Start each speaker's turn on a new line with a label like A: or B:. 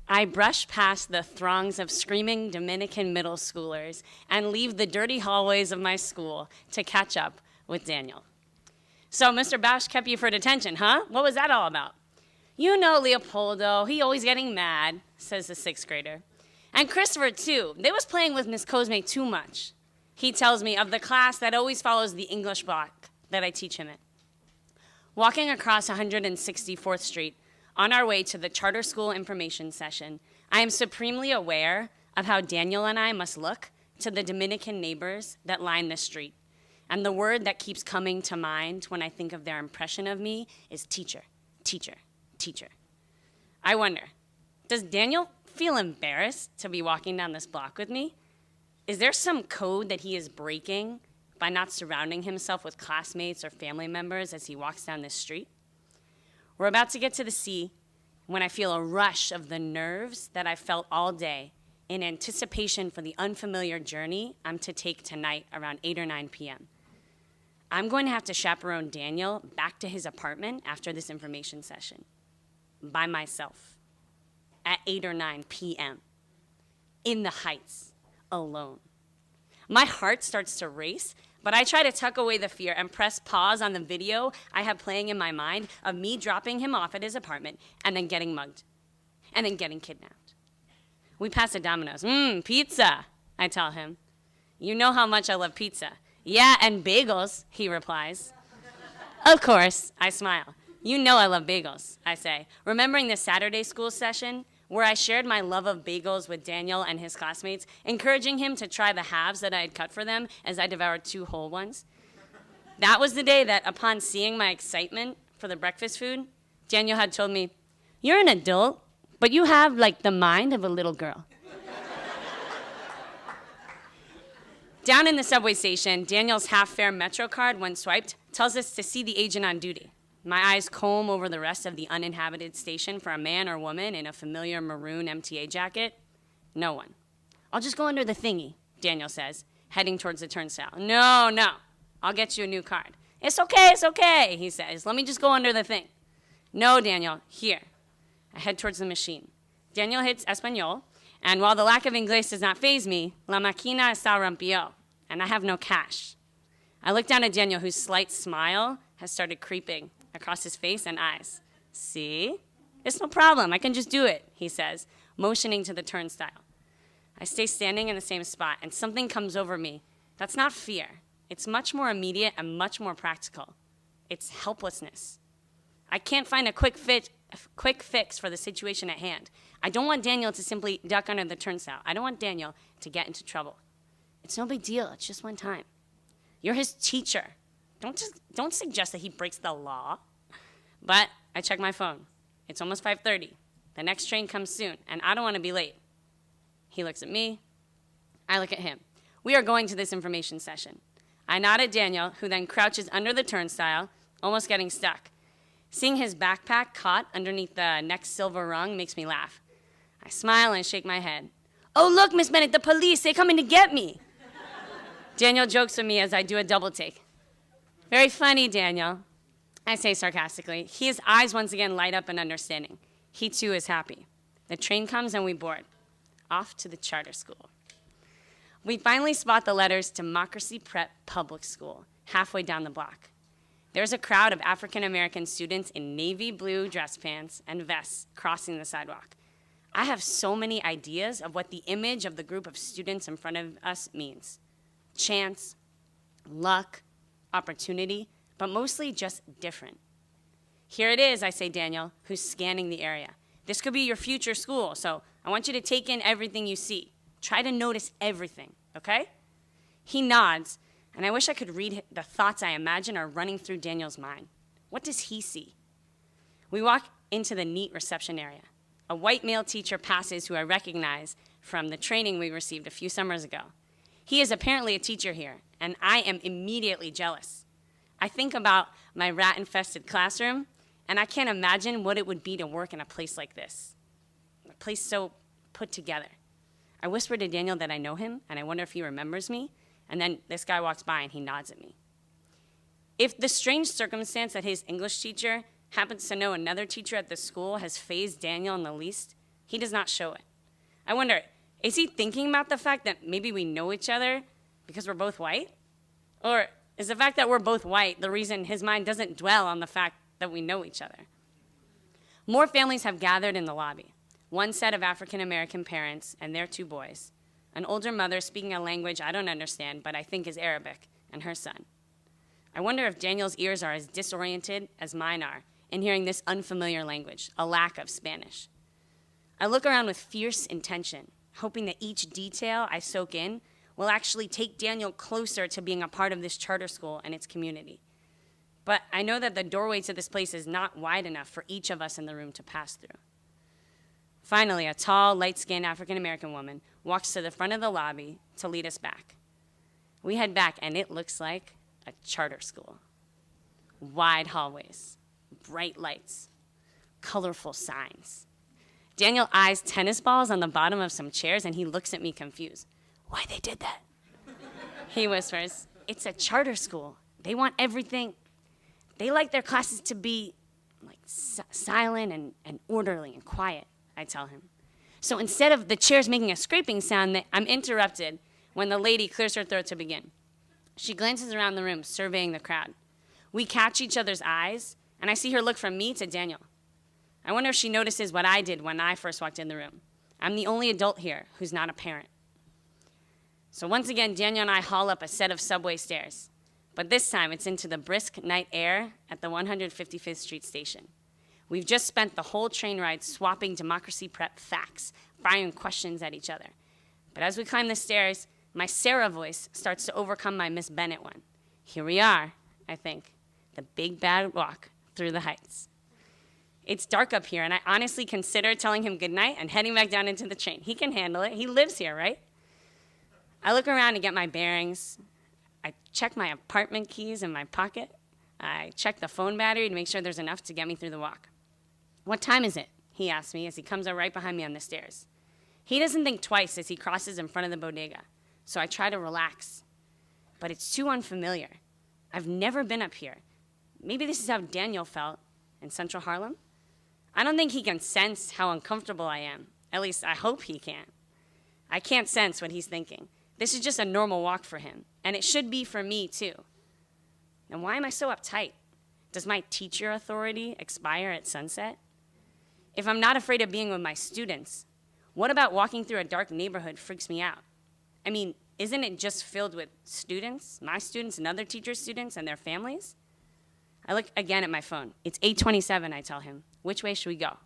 A: I brush past the throngs of screaming Dominican middle schoolers and leave the dirty hallways of my school to catch up with Daniel. So Mr. Bash kept you for detention, huh? What was that all about? You know Leopoldo, he always getting mad, says the sixth grader. And Christopher, too. They was playing with Miss Cosme too much. He tells me of the class that always follows the English block that I teach him in. Walking across 164th Street, on our way to the charter school information session, I am supremely aware of how Daniel and I must look to the Dominican neighbors that line the street. And the word that keeps coming to mind when I think of their impression of me is teacher, teacher, teacher. I wonder, does Daniel feel embarrassed to be walking down this block with me? Is there some code that he is breaking by not surrounding himself with classmates or family members as he walks down this street? We're about to get to the C when I feel a rush of the nerves that I felt all day in anticipation for the unfamiliar journey I'm to take tonight around 8 or 9 p.m. I'm going to have to chaperone Daniel back to his apartment after this information session by myself at 8 or 9 p.m. in the Heights, alone. My heart starts to race, but I try to tuck away the fear and press pause on the video I have playing in my mind of me dropping him off at his apartment and then getting mugged and then getting kidnapped. We pass a Domino's. Pizza, I tell him. You know how much I love pizza. Yeah, and bagels, he replies. Of course, I smile. You know I love bagels, I say, remembering the Saturday school session where I shared my love of bagels with Daniel and his classmates, encouraging him to try the halves that I had cut for them as I devoured 2 whole ones. That was the day that, upon seeing my excitement for the breakfast food, Daniel had told me, "You're an adult, but you have, like, the mind of a little girl." Down in the subway station, Daniel's half-fare Metro card, when swiped, tells us to see the agent on duty. My eyes comb over the rest of the uninhabited station for a man or woman in a familiar maroon MTA jacket. No one. I'll just go under the thingy, Daniel says, heading towards the turnstile. No, I'll get you a new card. It's okay, he says. Let me just go under the thing. No, Daniel, here. I head towards the machine. Daniel hits Espanol, and while the lack of English does not faze me, la máquina está rompió, and I have no cash. I look down at Daniel, whose slight smile has started creeping across his face and eyes. See? It's no problem. I can just do it, he says, motioning to the turnstile. I stay standing in the same spot, and something comes over me. That's not fear. It's much more immediate and much more practical. It's helplessness. I can't find a quick fix for the situation at hand. I don't want Daniel to simply duck under the turnstile. I don't want Daniel to get into trouble. It's no big deal. It's just one time. You're his teacher. Don't suggest that he breaks the law. But I check my phone. It's almost 5:30. The next train comes soon, and I don't want to be late. He looks at me. I look at him. We are going to this information session. I nod at Daniel, who then crouches under the turnstile, almost getting stuck. Seeing his backpack caught underneath the next silver rung makes me laugh. I smile and shake my head. Oh, look, Miss Bennett, the police, they're coming to get me. Daniel jokes with me as I do a double take. Very funny, Daniel, I say sarcastically. His eyes once again light up in understanding. He too is happy. The train comes and we board. Off to the charter school. We finally spot the letters Democracy Prep Public School, halfway down the block. There's a crowd of African-American students in navy blue dress pants and vests crossing the sidewalk. I have so many ideas of what the image of the group of students in front of us means. Chance, luck, opportunity, but mostly just different. Here it is, I say Daniel, who's scanning the area. This could be your future school, so I want you to take in everything you see. Try to notice everything, okay? He nods, and I wish I could read the thoughts I imagine are running through Daniel's mind. What does he see? We walk into the neat reception area. A white male teacher passes who I recognize from the training we received a few summers ago. He is apparently a teacher here, and I am immediately jealous. I think about my rat-infested classroom, and I can't imagine what it would be to work in a place like this, a place so put together. I whisper to Daniel that I know him, and I wonder if he remembers me, and then this guy walks by and he nods at me. If the strange circumstance that his English teacher happens to know another teacher at the school has fazed Daniel in the least, He does not show it. I wonder, is he thinking about the fact that maybe we know each other because we're both white? Or is the fact that we're both white the reason his mind doesn't dwell on the fact that we know each other? More families have gathered in the lobby. One set of African-American parents and their 2 boys. An older mother speaking a language I don't understand, but I think is Arabic, and her son. I wonder if Daniel's ears are as disoriented as mine are in hearing this unfamiliar language, a lack of Spanish. I look around with fierce intention, hoping that each detail I soak in will actually take Daniel closer to being a part of this charter school and its community. But I know that the doorway to this place is not wide enough for each of us in the room to pass through. Finally, a tall, light-skinned African-American woman walks to the front of the lobby to lead us back. We head back, and it looks like a charter school. Wide hallways, bright lights, colorful signs. Daniel eyes tennis balls on the bottom of some chairs, and he looks at me confused. Why they did that? He whispers, it's a charter school. They want everything. They like their classes to be like silent and orderly and quiet, I tell him. So instead of the chairs making a scraping sound, I'm interrupted when the lady clears her throat to begin. She glances around the room, surveying the crowd. We catch each other's eyes, and I see her look from me to Daniel. I wonder if she notices what I did when I first walked in the room. I'm the only adult here who's not a parent. So once again, Daniel and I haul up a set of subway stairs. But this time, it's into the brisk night air at the 155th Street station. We've just spent the whole train ride swapping democracy prep facts, firing questions at each other. But as we climb the stairs, my Sarah voice starts to overcome my Miss Bennett one. Here we are, I think, the big bad walk through the heights. It's dark up here, and I honestly consider telling him goodnight and heading back down into the train. He can handle it. He lives here, right? I look around to get my bearings. I check my apartment keys in my pocket. I check the phone battery to make sure there's enough to get me through the walk. What time is it? He asks me as he comes up right behind me on the stairs. He doesn't think twice as he crosses in front of the bodega, so I try to relax. But it's too unfamiliar. I've never been up here. Maybe this is how Daniel felt in Central Harlem. I don't think he can sense how uncomfortable I am. At least I hope he can. I can't sense what he's thinking. This is just a normal walk for him, and it should be for me too. And why am I so uptight? Does my teacher authority expire at sunset? If I'm not afraid of being with my students, what about walking through a dark neighborhood freaks me out? I mean, isn't it just filled with students, my students and other teachers' students and their families? I look again at my phone. It's 8:27, I tell him. Which way should we go?